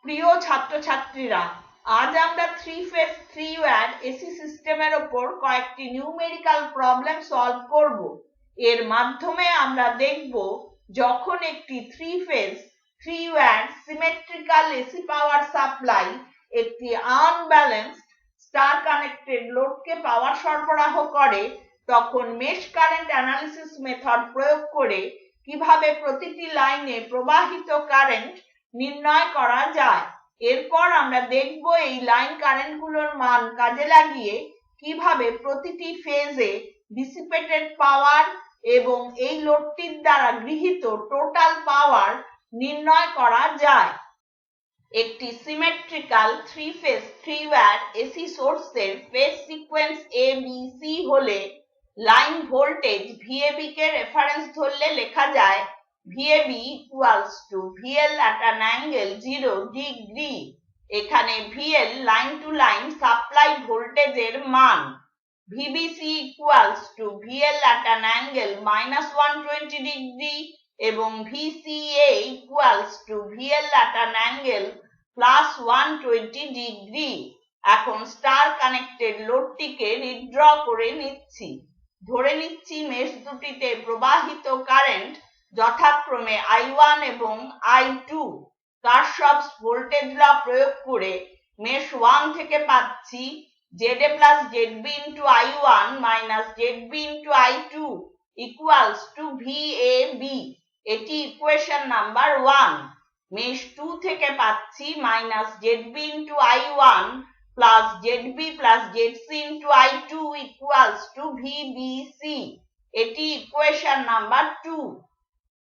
প্রিয় ছাত্রছাত্রীরা, আজ আমরা 3 ফেজ 3 ওয়্যার এসি সিস্টেমের উপর কয়েকটি নিউমেরিক্যাল প্রবলেম সলভ করব। এর মাধ্যমে আমরা দেখব যখন একটি 3 phase 3 wire symmetrical AC power supply একটি আনব্যালেন্সড স্টার কানেক্টেড লোডকে পাওয়ার সরবরাহ করে, তখন মেশ কারেন্ট অ্যানালিসিস মেথড প্রয়োগ করে কিভাবে প্রতিটি লাইনে প্রবাহিত কারেন্ট নির্ণয় করা যায়। এরপর আমরা দেখব এই লাইন কারেন্টগুলোর মান কাজে লাগিয়ে কিভাবে প্রতিটি ফেজে ডিসিপেটেড পাওয়ার এবং এই লোডটির দ্বারা গৃহীত টোটাল পাওয়ার নির্ণয় করা যায়। একটি সিমেট্রিক্যাল 3 ফেজ 3 ওয়্যার এসি সোর্সের ফেজ সিকোয়েন্স ABC হলে লাইন ভোল্টেজ VAB কে রেফারেন্স ধরলে লেখা যায় VAB equals to VL at an angle 0 degree। এখানে VL line to line supply ভোল্টেজের মান, VBC equals to VL at an angle -120 degree এবং VCA equals to VL at an angle +120 degree। এখন star connected লোডটিকে redraw করে নিচ্ছি। ধরে নিচ্ছি mesh দুটিতে প্রবাহিত কারেন্ট যথাক্রমে I1 এবং I2। কারশফস ভোল্টেজ ল প্রয়োগ করে মেশ 1 থেকে পাচ্ছি ZA plus ZB into I1 minus ZB into I2 equals to VAB। এটি ইকুয়েশন নাম্বার 1। মেশ 2 থেকে পাচ্ছি minus ZB into I1 plus ZB plus ZC into I2 equals to VBC। এটি equation number 2।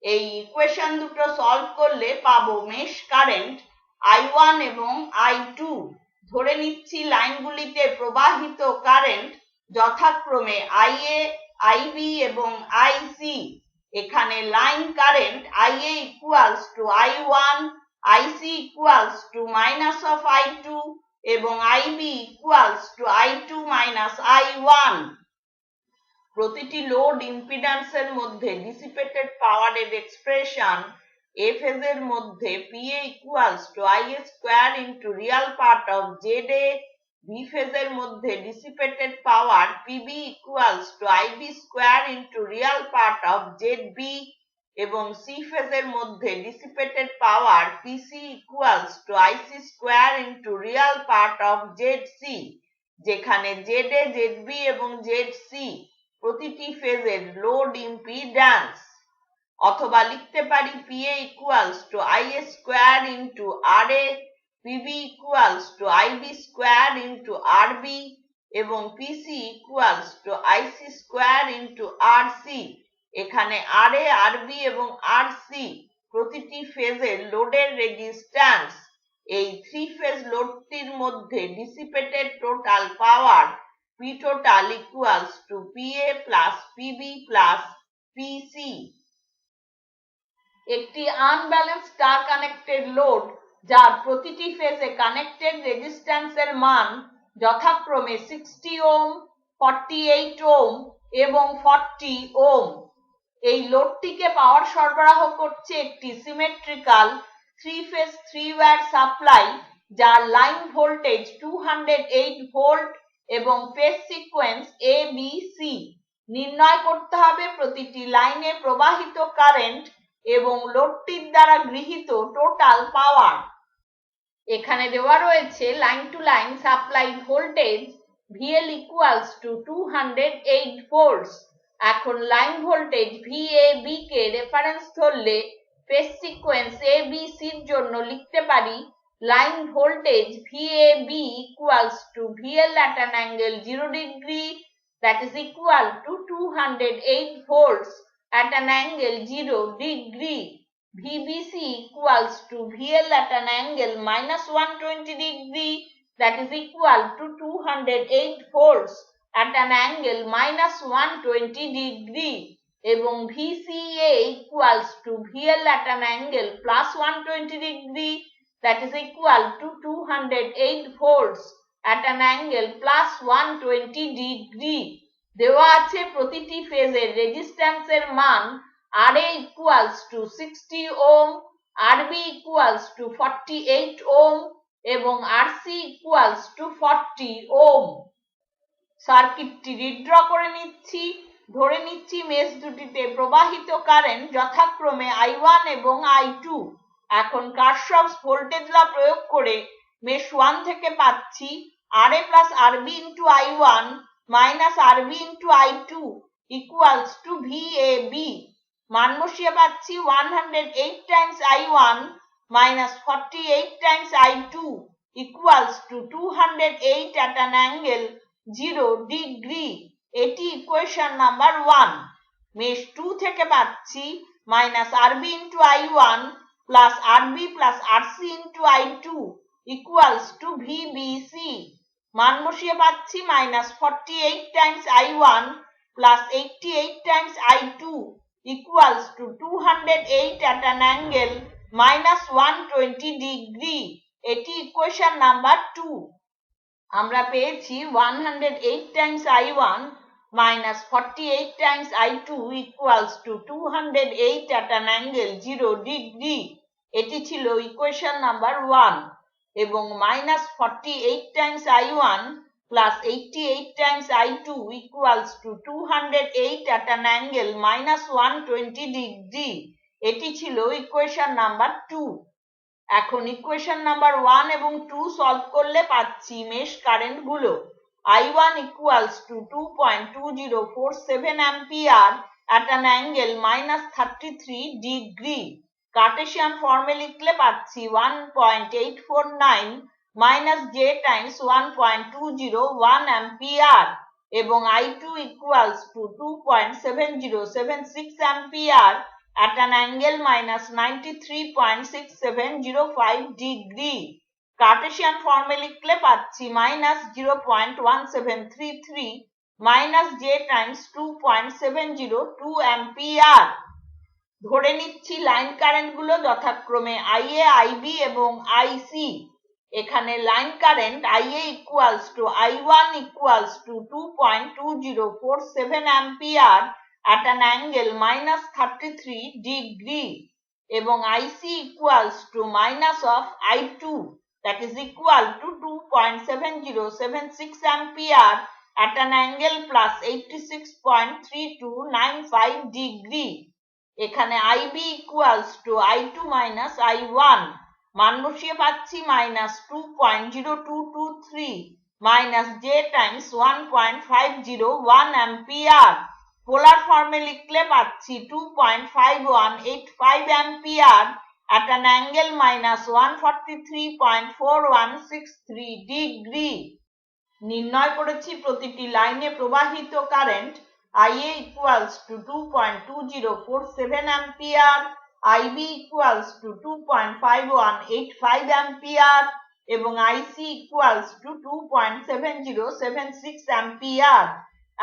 এই equation দুটো solve করলে পাবো mesh current I1 এবং I2। ধরে নিচ্ছি লাইনগুলিতে প্রবাহিত কারেন্ট যথাক্রমে IA, IB এবং IC। এখানে line current IA equals to I1, IC equals to minus of I2 এবং IB equals to I2 minus I1। প্রতিটি লোড ইম্পিডেন্সের মধ্যে ডিসিপেটেড পাওয়ারের এক্সপ্রেশন A ফেজের মধ্যে PA equals to IA square into real part of ZA, B ফেজের মধ্যে dissipated power PB equals to IB square into real part of ZB এবং C ফেজের মধ্যে dissipated power PC equals to IC square into real part of ZC, যেখানে ZA, ZB এবং ZC প্রতিটি ফেজের load impedance. অথবা লিখতে পারি PA equals to IA square into RA, PB equals to IB square into RB এবং PC equals to IC square into RC। এখানে RA, RB এবং RC প্রতিটি ফেজের লোডের রেজিস্ট্যান্স। এই 3 ফেজ লোডটির মধ্যে dissipated total power P total equals to PA plus PB plus PC। একটি unbalanced star connected load যার প্রতিটি ফেজে কানেক্টেড রেজিস্ট্যান্সের মান যথাক্রমে 60 ওহম, 48 ওহম এবং 40 ওহম। এই লোডটিকে পাওয়ার সরবরাহ করছে একটি সিমেট্রিক্যাল 3 ফেজ 3 ওয়্যার সাপ্লাই যার লাইন ভোল্টেজ 208 ভোল্ট এবং ফেজ সিকোয়েন্স ABC। নির্ণয় করতে হবে প্রতিটি লাইনে প্রবাহিত কারেন্ট এবং লোডটির দ্বারা গৃহীত টোটাল পাওয়ার। এখানে দেওয়া রয়েছে line to line supply voltage VL equals to 208 volts। এখন লাইন ভোল্টেজ VAB কে রেফারেন্স ধরলে ফেজ সিকোয়েন্স ABCর জন্য লিখতে পারি line voltage VAB equals to VL at an angle 0 degree, that is equal to 208 volts at an angle 0 degree। VBC equals to VL at an angle -120 degree, that is equal to 208 volts at an angle -120 degree এবং VCA equals to VL at an angle +120 degree, that is equal to 208 volts at an angle +120 degree। দেওয়া আছে প্রতিটি ফেজের রেজিস্ট্যান্সের মান RA equals to 60 ohm, RB equals to 48 ohm এবং RC equals to 40 ohm। সার্কিটটি redraw করে নিচ্ছি। ধরে নিচ্ছি মেশ দুটিতে প্রবাহিত কারেন্ট যথাক্রমে I1 এবং I2। এখন কারশফস ভোল্টেজ ল প্রয়োগ করে মেশ 1 থেকে পাচ্ছি RA plus RB into I1 minus RB into I2 equals to VAB। মান বসিয়ে পাচ্ছি 108 Times I1 minus 48 Times I2 equals to 208 at an angle 0 degree. এটি ইকুয়েশন নাম্বার 1। মেশ 2 থেকে পাচ্ছি minus RB into I1 plus RB plus RC into I2 equals to VBC। মান বসিয়ে পাচ্ছি minus 48 Times I1 plus 88 Times I2 equals to 208 at an angle minus 120 degree. এটি equation number 2। আমরা পেয়েছি 108 Times I1 minus 48 Times I2 equals to 208 at an angle 0 degree. এটি ছিল equation number 1। এবং minus 48 Times I1 plus 88 times I2 equals to 208 at an angle minus 120 degree। এটি ছিল equation number 2। এখন equation number 1 এবং 2 solve করলে পাচ্ছি mesh current গুলো। I1 equals to 2.2047 ampere at an angle minus 33 degree। Cartesian ফর্মে লিখলে পাচ্ছি 1.849 minus j times 1.201 ampere এবং I2 equals to 2.7076 ampere at an angle minus 93.6705 degree। Cartesian ফর্মে লিখলে পাচ্ছি minus 0.1733 minus j times 2.702 ampere। ধরে নিচ্ছি লাইন কারেন্ট গুলো যথাক্রমে IA, IB এবং IC। এখানে line current IA equals to I1 equals to 2.2047 ampere at an angle minus 33 degree এবং IC equals to minus of I2 that is equal to 2.7076 ampere at an angle plus 86.3295 degree। এখানে IB equals to I2 minus I1। মান বসিয়ে পাচ্ছি minus 2.0223 minus j times 1.501 ampere। পোলার ফর্মে লিখলে পাচ্ছি 2.5185 ampere at an angle minus 143.4163 degree। নির্ণয় করেছি প্রতিটি লাইনে প্রবাহিত current IA equals to 2.2047 ampere, IB equals to 2.5185 ampere এবং IC equals to 2.7076 ampere।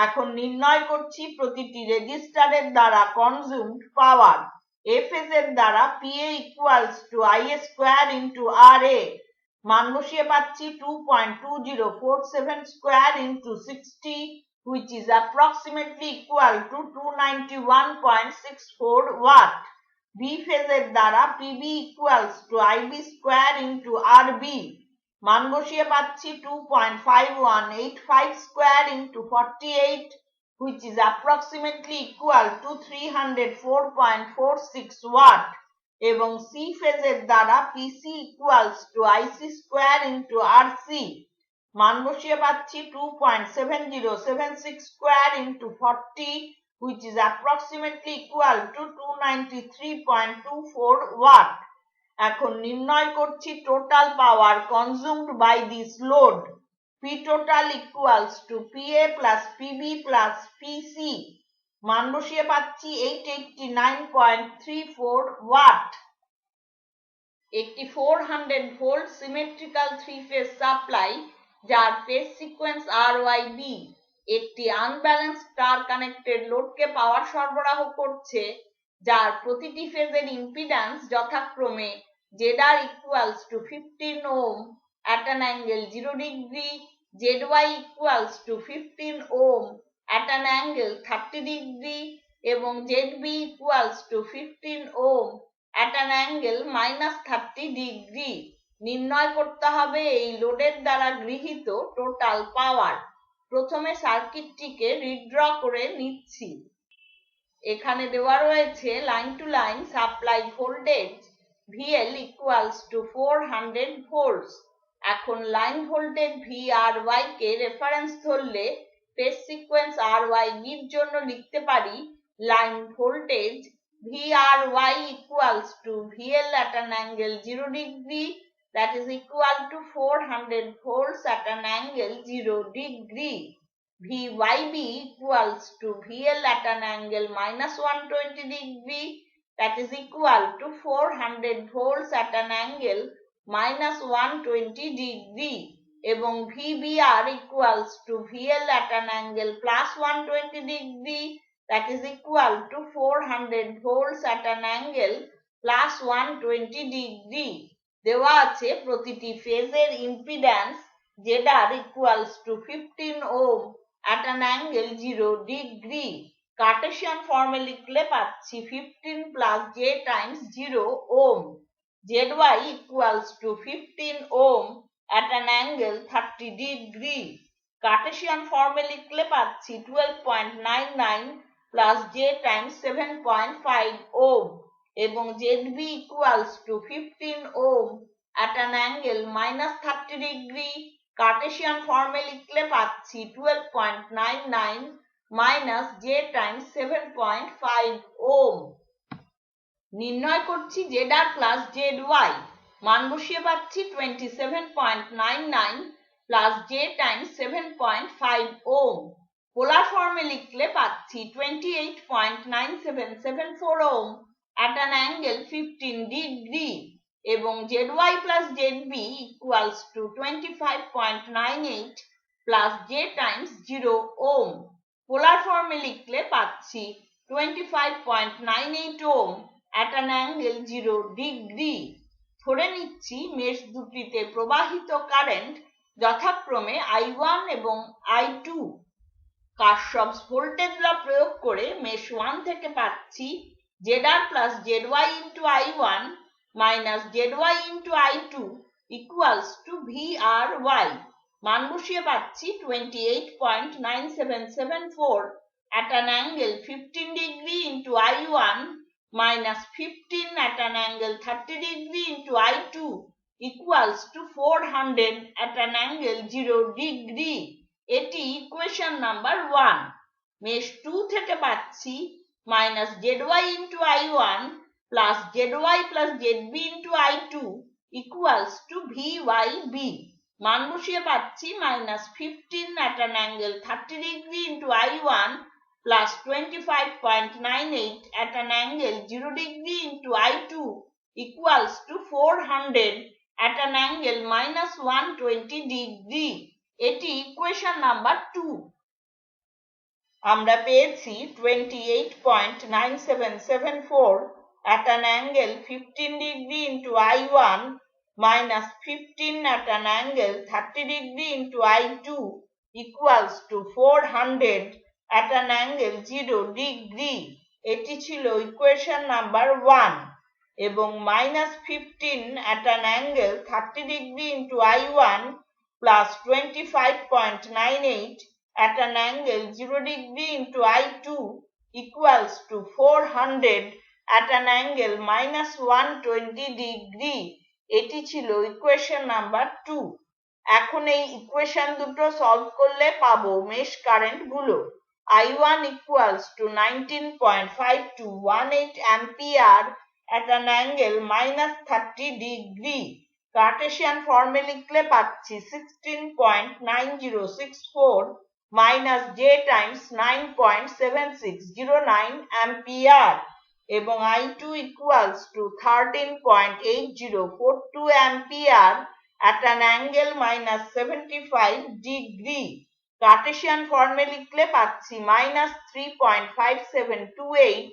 এখন নির্ণয় করছি প্রতিটি রেজিস্টারের দ্বারা কনজিউমড পাওয়ার। A ফেজের দ্বারা PA equals to IA square into RA। মান বসিয়ে পাচ্ছি 2.2047 square into 60 which is approximately equal to 291.64 watt। B ফেজের দ্বারা PB equals to IB square into RB। মান বসিয়ে পাচ্ছি 2.5185 square into 48 which is approximately equal to 304.46 watt এবং C ফেজের দ্বারা PC equals to IC square into RC। মান বসিয়ে পাচ্ছি 2.7076 square into 40 which is approximately equal to 293.24 watt। এখন নির্ণয় করছি total power consumed by this load. P total equals to PA plus PB plus PC। মান বসিয়ে পাচ্ছি 889.34 ওয়াট। একটি 400 ভোল্ট সিমেট্রিক্যাল 3 ফেজ সাপ্লাই যার ফেজ সিকোয়েন্স RYB একটি unbalance star connected লোডকে পাওয়ার সরবরাহ করছে, যার প্রতিটি ফেজের ইম্পিডেন্স যথাক্রমে ZR equals to 15 ohm at an angle 0 degree, ZY equals to 15 ohm at an angle 30 degree এবং ZB equals to 15 ohm at an angle -30 degree. নির্ণয় করতে হবে এই লোডের দ্বারা গৃহীত টোটাল পাওয়ার। প্রথমে সার্কিটটিকে রিড্র করে নিচ্ছি। এখানে দেওয়া রয়েছে line to line supply voltage VL equals to 400 volts। এখন লাইন ভোল্টেজ VRY কে রেফারেন্স ধরলে ফেজ সিকোয়েন্স RYB এর জন্য লিখতে পারি line voltage VRY equals to VL at an angle 0 degree, that is equal to 400 volts at an angle 0 degree. VYB equals to VL at an angle -120 degree, that is equal to 400 volts at an angle -120 degree, এবং VBR equals to VL at an angle +120 degree, that is equal to 400 volts at an angle +120 degree। দেওয়া আছে প্রতিটি ফেজের impedance ZR equals to 15 ohm at an angle 0 degree। Cartesian ফর্মে লিখলে পাচ্ছি 15 plus j times 0 ohm। ZY equals to 15 ohm at an angle 30 degree। Cartesian ফর্মে লিখলে পাচ্ছি 12.99 plus j times 7.5 ohm, এবং ZB equals to 15 ohm at an angle -30 degree। Cartesian ফর্মে লিখলে পাচ্ছি 12.99 minus j times 7.5 ohm। নির্ণয় করছি ZR plus ZY। মান বসিয়ে পাচ্ছি 27.99 plus j times 7.5 ohm। পোলার ফর্মে লিখলে পাচ্ছি 28.9774 ohm at an angle 15 degree, এবং ZY plus ZB equals to 25.98 plus j times 0 ohm। পোলার ফর্মে লিখলে পাচ্ছি 25.98 ohm at an angle 0 degree। ধরে নিচ্ছি মেশ দুটিতে প্রবাহিত কারেন্ট যথাক্রমে I1 এবং I2। কারশফস ভোল্টেজ ল প্রয়োগ করে মেশ 1 থেকে পাচ্ছি ZR plus ZY into I1 minus ZY into I2 equals to VRY। মান বসিয়ে পাচ্ছি 28.9774 at an angle 15 degree into I1 minus 15 at an angle 30 degree into I2 equals to 400 at an angle 0 degree। এটি equation number 1। Mesh 2 থেকে পাচ্ছি minus ZY into I1 plus ZY plus ZB into I2 equals to VYB। মান বসিয়ে পাচ্ছি -15 at an angle 30 degree into I1 plus 25.98 at an angle 0 degree into I2 equals to 400 at an angle -120 degree। এটি equation number 2। আমরা পেয়েছি 28.9774 at an angle 15 degree into I1 minus 15 at an angle 30 degree into I2 equals to 400 at an angle 0 degree। এটি ছিল equation number 1, এবং -15 at an angle 30 degree into I1 plus 25.98 at an angle 0 degree into I2 equals to 400 at an angle -120 degree। এটি ছিল equation number 2। এখন এই equation দুটো solve করলে পাবো মেশ কারেন্ট গুলো। I1 equals to 19.5218 ampere at an angle -30 degree। Cartesian ফর্মে লিখলে পাচ্ছি 16.9064 minus j times 9.7609 ampere, এবং I2 equals to 13.8042 ampere at an angle -75 degree। Cartesian ফর্মে লিখলে পাচ্ছি -3.5728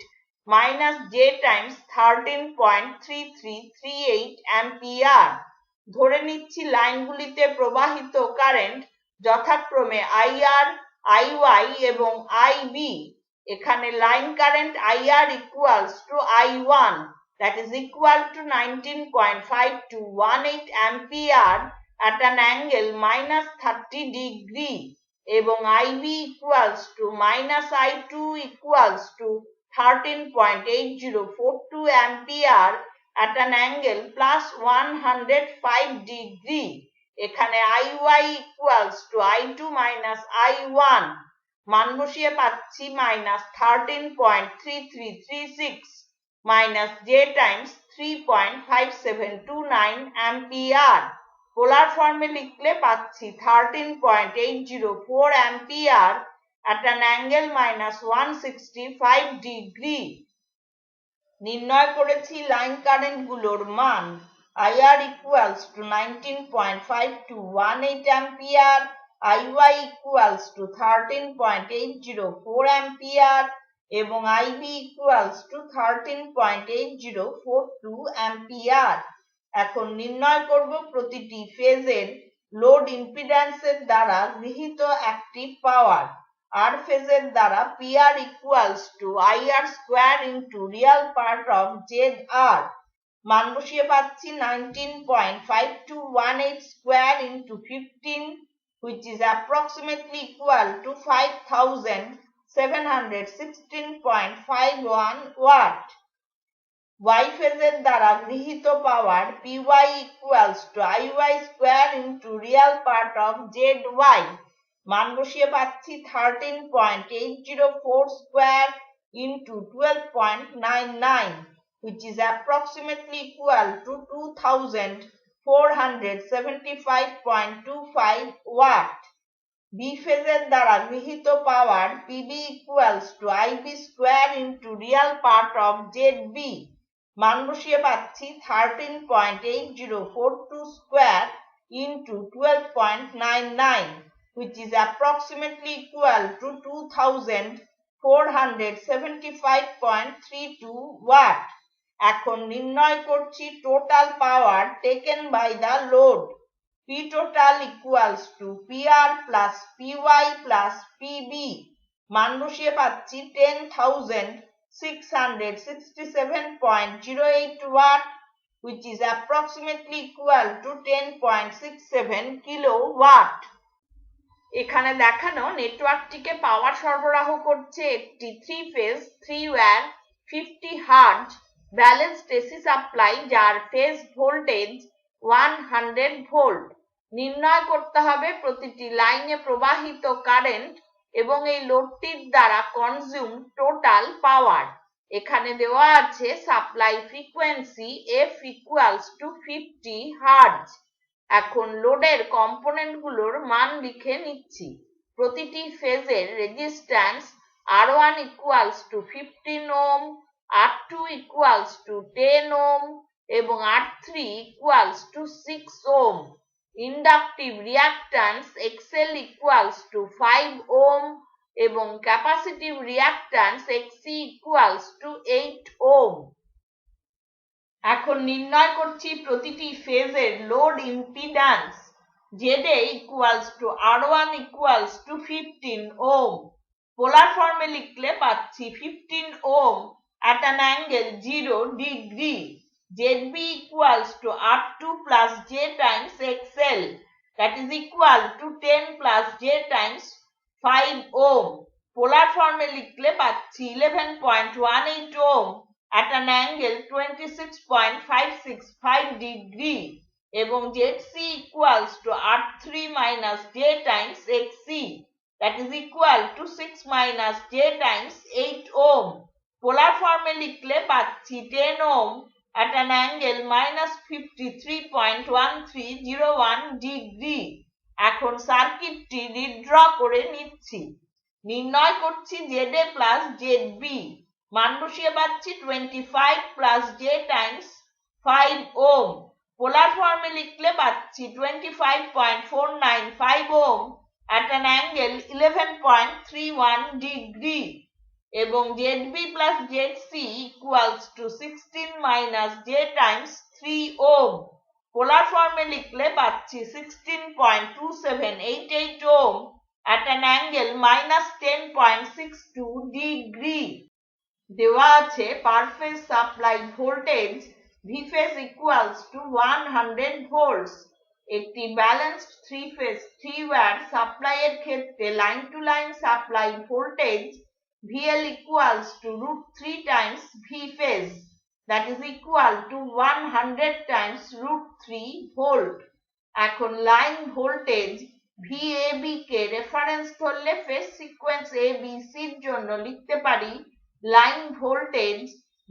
minus j times 13.3338 ampere। ধরে নিচ্ছি লাইনগুলিতে প্রবাহিত কারেন্ট যথাক্রমে IR, IY এবং IB। এখানে line current IR equals to I1 that is equal to 19.5218 ampere at an angle minus 30 degree এবং IB equals to minus I2 equals to 13.8042 ampere at an angle plus 105 degree এখানে IY equals to I2 minus I1 মান বসিয়ে পাচ্ছি minus 13.3336 minus J times 3.5729 ampere পোলার ফর্মে লিখলে পাচ্ছি 13.804 ampere at an angle minus 165 degree নির্ণয় করেছি লাইন কারেন্ট গুলোর মান IR equals to 19.5218 ampere, IY equals to 13.804 ampere এবং IB equals to 13.8042 ampere এখন নির্ণয় করব প্রতিটি ফেজের লোড ইম্পিডেন্সের দ্বারা গৃহীত অ্যাক্টিভ পাওয়ার আর ফেজের দ্বারা PR equals to IR square into real part of ZR মান বসিয়ে পাচ্ছি 19.5218 square into 15 which is approximately equal to 5716.51 watt Y ফেজের দ্বারা গৃহীত পাওয়ার PY equals to IY square into real part of ZY মান বসিয়ে পাচ্ছি 13.804 square into 12.99 which is approximately equal to 2475.25 watt B ফেজের দ্বারা গৃহীত পাওয়ার PB equals to IB square into real part of ZB মান বসিয়ে পাচ্ছি 13.8042 square into 12.99 which is approximately equal to 2475.32 watt এখন নির্ণয় করছি total power taken by the load P total equals to PR plus PY plus PB মান বসিয়ে পাচ্ছি 10,667.08 watt which is approximately equal to 10.67 kilowatt এখানে দেখানো নেটওয়ার্কটিকে পাওয়ার সরবরাহ করছে একটি 3 phase 3 wire 50 hertz balanced AC supply যার ফেজ ভোল্টেজ 100 ভোল্ট নির্ণয় করতে হবে প্রতিটি লাইনে প্রবাহিত কারেন্ট এবং এই লোডটির দ্বারা কনজিউম টোটাল পাওয়ার এখানে দেওয়া আছে supply frequency F equals to 50 hertz এখন লোডের কম্পোনেন্টগুলোর মান লিখে নিচ্ছি প্রতিটি ফেজের resistance R1 equals to 15 ohm R2 equals to 10 ohm এবং R3 equals to 6 ohm inductive reactance XL equals to 5 ohm এবং capacitive reactance XC equals to 8 ohm এখন নির্ণয় করছি প্রতিটি ফেজের load impedance ZA equals to R1 equals to 15 ohm পোলার ফর্মে লিখলে পাচ্ছি 15 ohm at an angle 0 degree ZB equals to R2 plus J times XL that is equal to 10 plus J times 5 ohm পোলার ফর্মে লিখলে পাচ্ছি 11.18 ohm at an angle 26.565 degree এবং ZC equals to R3 minus J times XC that is equal to 6 minus J times 8 ohm পোলার ফর্মে লিখলে পাচ্ছি 10 ohm at an angle minus 53.1301 degree এখন সার্কিটটি redraw করে নিচ্ছি নির্ণয় করছি ZA plus ZB মান বসিয়ে পাচ্ছি 25 plus J times 5 ohm পোলার ফর্মে লিখলে পাচ্ছি 25.495 ohm at an angle 11.31 degree এবং ZB plus ZC equals to 16 minus J times 3 ohm পোলার ফর্মে লিখলে পাচ্ছি 16.2788 ohm at an angle minus 10.62 degree দেওয়া আছে per phase supply voltage V phase equals to 100 volts. একটি ব্যালেন্সড 3 ফেজ 3 ওয়্যাট সাপ্লাই এর ক্ষেত্রে line to line supply voltage VL equals to √3 times V phase, that is equal to 100 times √3 volt. এখন line voltage VAB কে reference ধরলে phase sequence ABC এর জন্য লিখতে পারি line voltage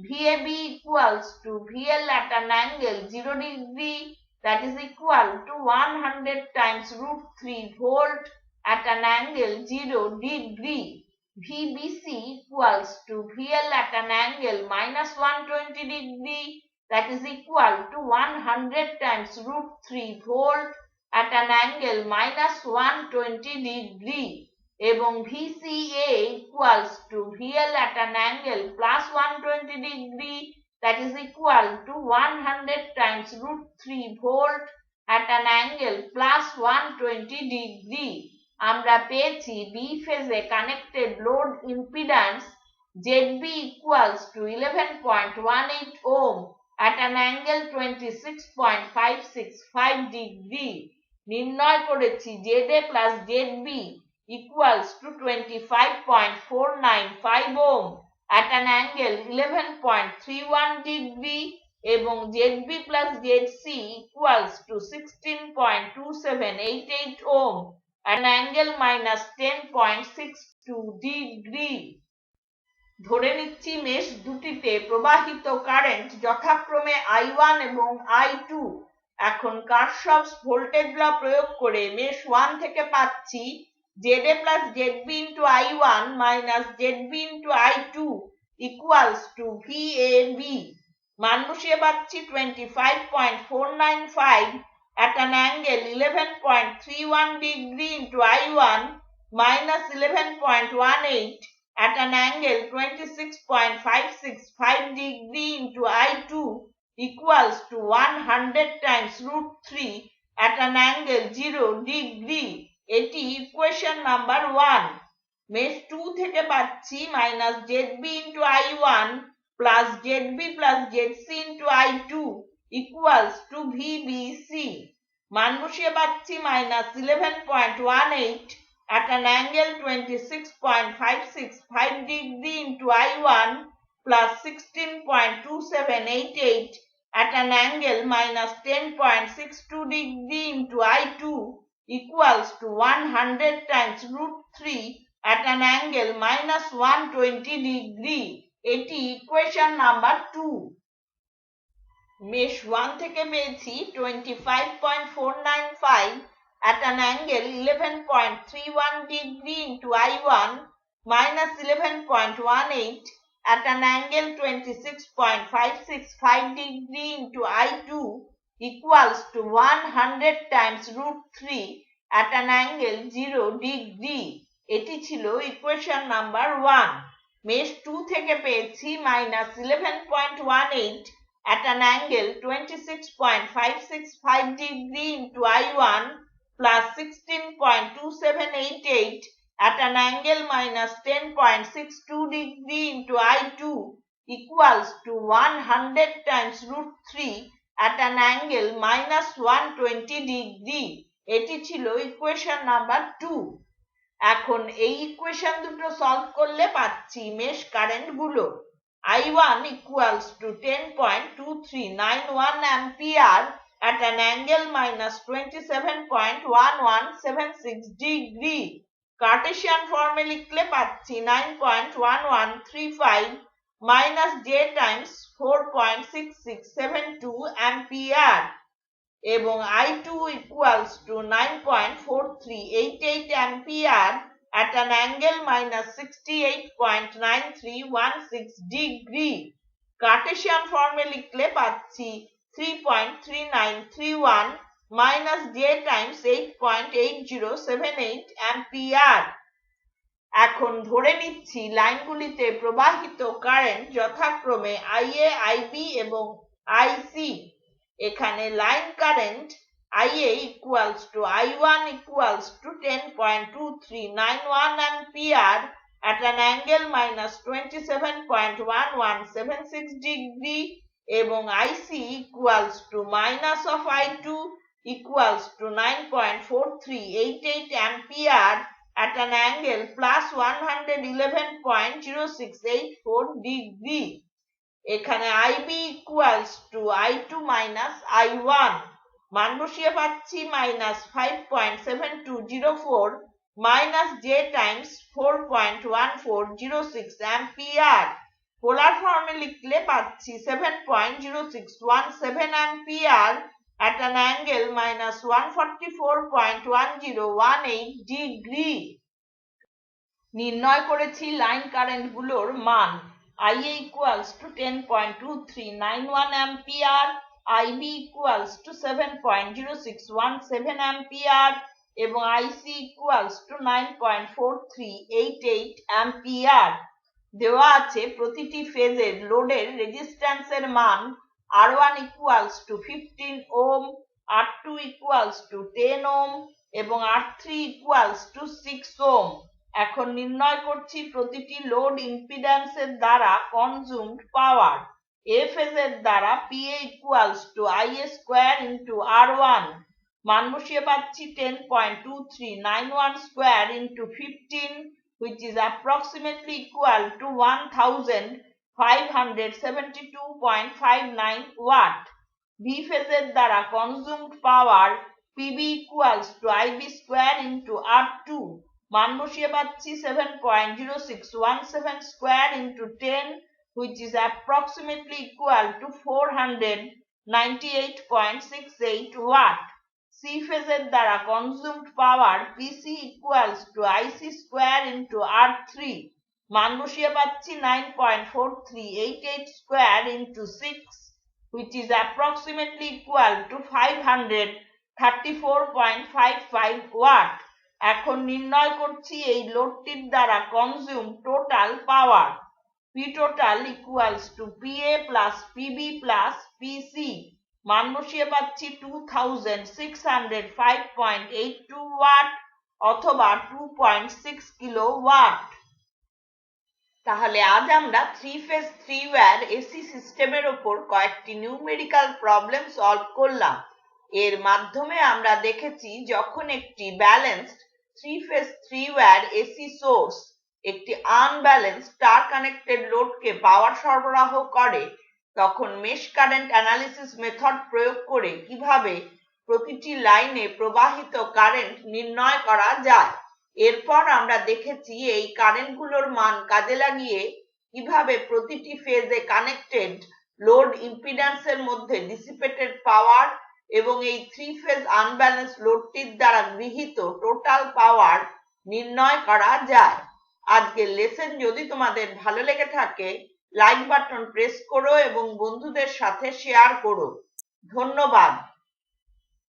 VAB equals to VL at an angle 0 degree, that is equal to 100 times √3 volt at an angle 0 degree. VBC equals to VL at an angle minus 120 degree, that is equal to 100 times √3 volt at an angle minus 120 degree. এবং VCA equals to VL at an angle plus 120 degree, that is equal to 100 times √3 volt at an angle plus 120 degree. আমরা পেয়েছি B ফেজে connected load impedance ZB equals to 11.18 ohm at an angle 26.565 degree. নির্ণয় করেছি ZA plus ZB equals to 25.495 ohm at an angle 11.31 degree এবং ZB plus ZC equals to 16.2788 ohm at an angle minus 10.62 degree. ধরে নিচ্ছি mesh দুটিতে প্রবাহিত current যথাক্রমে I1 এবং I2। এখন কারশফস ভোল্টেজ ল প্রয়োগ করে মেশ 1 থেকে পাচ্ছি ZA plus ZB into I1 minus ZB into I2 equals to VAB। মান বসিয়ে পাচ্ছি 25.495 at an angle 11.31 degree into I1 minus 11.18 at an angle 26.565 degree into I2 equals to 100 times √3 at an angle 0 degree. এটি equation number 1। Mesh 2 থেকে পাচ্ছি minus ZB into I1 plus ZB plus ZC into I2 equals to VBC। মান বসিয়ে পাচ্ছি minus 11.18 at an angle 26.565 degree into I1 plus 16.2788 at an angle minus 10.62 degree into I2 equals to 100 times √3 at an angle minus 120 degree. এটি equation number 2। Mesh 1 থেকে পেয়েছি 25.495 at an angle 11.31 degree into I1 minus 11.18 at an angle 26.565 degree into I2 equals to 100 times √3 at an angle 0 degree. এটি ছিল equation number 1। Mesh 2 থেকে পেয়েছি minus 11.18 at an angle 26.565 degree into I1 plus 16.2788 at an angle minus 10.62 degree into I2 equals to 100 times √3 at an angle minus 120 degree. এটি ছিল equation number 2। এখন এই equation দুটো solve করলে পাচ্ছি মেশ কারেন্ট গুলো। I1 equals to 10.2391 ampere at an angle minus 27.1176 degree. Cartesian ফর্মে লিখলে পাচ্ছি 9.1135 minus J times 4.6672 ampere এবং I2 equals to 9.4388 ampere at an angle minus 68.9316 degree. Cartesian ফর্মে লিখলে পাচ্ছি 3.3931 minus J times 8.8078 ampere. এখন ধরে নিচ্ছি লাইনগুলিতে প্রবাহিত কারেন্ট যথাক্রমে IA, IB এবং IC। এখানে line current IA equals to I1 equals to 10.2391 ampere at an angle minus 27.1176 degree এবং IC equals to minus of I2 equals to 9.4388 ampere at an angle plus 111.0684 degree. এখানে IB equals to I2 minus I1 মান বসিয়ে পাচ্ছি minus 5.7204 minus J times 4.1406 ampere. পোলার ফর্মে লিখলে পাচ্ছি 7.0617 ampere at an angle minus 144.1018 degree. নির্ণয় করেছি line current গুলোর মান। IA equals to 10.2391 ampere, IB equals to 7.0617 ampere এবং IC equals to 9.4388 ampere. দেওয়া আছে প্রতিটি ফেজের লোডের রেজিস্ট্যান্সের মান R1 equals to 15 ohm, R2 equals to 10 ohm এবং R3 equals to 6 ohm. এখন নির্ণয় করছি প্রতিটি লোড ইম্পিডেন্সের দ্বারা কনজিউমড পাওয়ার। এ ফেজের দ্বারা PA equals to IA square into R1 মান বসিয়ে পাচ্ছি 10.2391 square into 15 which is approximately equal to 1572.59 watt. B ফেজের দ্বারা consumed power PB equals to IB square into R2 মান বসিয়ে পাচ্ছি 7.0617 square into 10 which is approximately equal to 498.68 watt. C ফেজের দ্বারা consumed power PC equals to IC square into R3 মান বসিয়ে পাচ্ছি 9.4388 square into 6 which is approximately equal to 534.55 watt. এখন নির্ণয় করছি এই লোডটির দ্বারা consume total power. P total equals to PA plus PB plus PC মান বসিয়ে পাচ্ছি 2605.82 ওয়াট অথবা 2.6 কিলো ওয়াট। তাহলে আজ আমরা 3 ফেজ 3 ওয়্যার এসি সিস্টেমের উপর কয়েকটি নিউমেরিক্যাল প্রবলেম সলভ করলাম। এর মাধ্যমে আমরা দেখেছি যখন একটি balanced 3 phase 3 wire AC source একটি আনব্যালেন্সড স্টার কানেক্টেড লোডকে পাওয়ার সরবরাহ করে তখন মেশ কারেন্ট অ্যানালিসিস মেথড প্রয়োগ করে কিভাবে প্রতিটি লাইনে প্রবাহিত কারেন্ট নির্ণয় করা যায়। এরপর আমরা দেখেছি এই কারেন্টগুলোর মান কাজে লাগিয়ে কিভাবে প্রতিটি ফেজে কানেক্টেড লোড ইম্পিডেন্সের মধ্যে ডিসিপেটেড পাওয়ার এবং এই 3 ফেজ আনব্যালেন্সড লোডটির দ্বারা গৃহীত টোটাল পাওয়ার নির্ণয় করা যায়। আজকের লেসন যদি তোমাদের ভালো লেগে থাকে লাইক বাটন প্রেস করো এবং বন্ধুদের সাথে শেয়ার করো। ধন্যবাদ।